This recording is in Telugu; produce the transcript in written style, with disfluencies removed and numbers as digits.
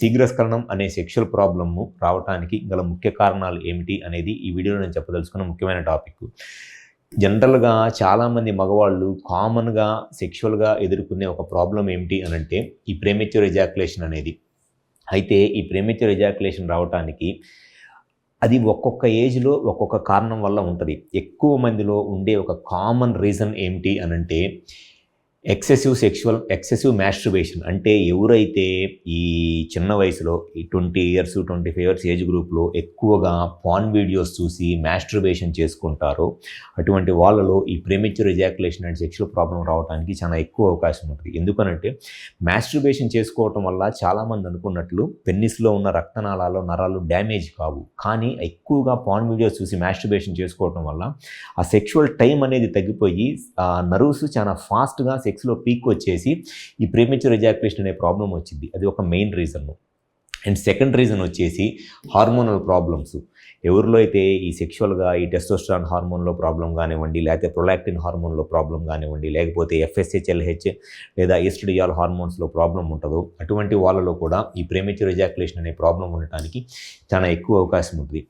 శీఘ్రస్ఖలనం అనే సెక్షువల్ ప్రాబ్లమ్ రావడానికి గల ముఖ్య కారణాలు ఏమిటి అనేది ఈ వీడియోలో నేను చెప్పదలుచుకున్న ముఖ్యమైన టాపిక్. జనరల్గా చాలామంది మగవాళ్ళు కామన్గా సెక్షువల్గా ఎదుర్కొనే ఒక ప్రాబ్లం ఏమిటి అనంటే ఈ ప్రీమెచ్యూర్ ఎజాక్యులేషన్ అనేది. అయితే ఈ ప్రీమెచ్యూర్ ఎజాక్యులేషన్ రావడానికి అది ఒక్కొక్క ఏజ్లో ఒక్కొక్క కారణం వల్ల ఉంటుంది. ఎక్కువ మందిలో ఉండే ఒక కామన్ రీజన్ ఏమిటి అనంటే ఎక్సెసివ్ మాస్టర్బేషన్. అంటే ఎవరైతే ఈ చిన్న వయసులో ఈ 20 years 25 years ఏజ్ గ్రూప్లో ఎక్కువగా పార్న్ వీడియోస్ చూసి మాస్టర్బేషన్ చేసుకుంటారో అటువంటి వాళ్ళలో ఈ premature ejaculation and sexual problem రావడానికి చాలా ఎక్కువ అవకాశం ఉంటుంది. ఎందుకనంటే మాస్టర్బేషన్ చేసుకోవటం వల్ల చాలామంది అనుకున్నట్లు పెన్నిస్లో ఉన్న రక్తనాళాలు నరాలు డ్యామేజ్ కావు, కానీ ఎక్కువగా పార్న్ వీడియోస్ చూసి మాస్టర్బేషన్ చేసుకోవటం వల్ల ఆ సెక్షువల్ టైం అనేది తగ్గిపోయి నర్వ్స్ చాలా ఫాస్ట్గా సెక్స్లో పీక్ వచ్చేసి ఈ ప్రీమెచ్యూర్ ఎజాక్యులేషన్ అనే ప్రాబ్లం వచ్చింది. అది ఒక main reason. And second reason వచ్చేసి హార్మోనల్ ప్రాబ్లమ్స్. ఎవరిలో అయితే ఈ సెక్షువల్గా ఈ టెస్టోస్టెరాన్ హార్మోన్లో ప్రాబ్లం కానివ్వండి, లేకపోతే ప్రొలాక్టిన్ హార్మోన్లో ప్రాబ్లం కానివ్వండి, లేకపోతే FSH/LH లేదా ఈస్ట్రోడియాల్ హార్మోన్స్లో ప్రాబ్లం ఉంటుందో అటువంటి వాళ్ళలో కూడా ఈ ప్రీమెచ్యూర్ ఎజాక్యులేషన్ అనే ప్రాబ్లం ఉండటానికి చాలా ఎక్కువ అవకాశం ఉంటుంది.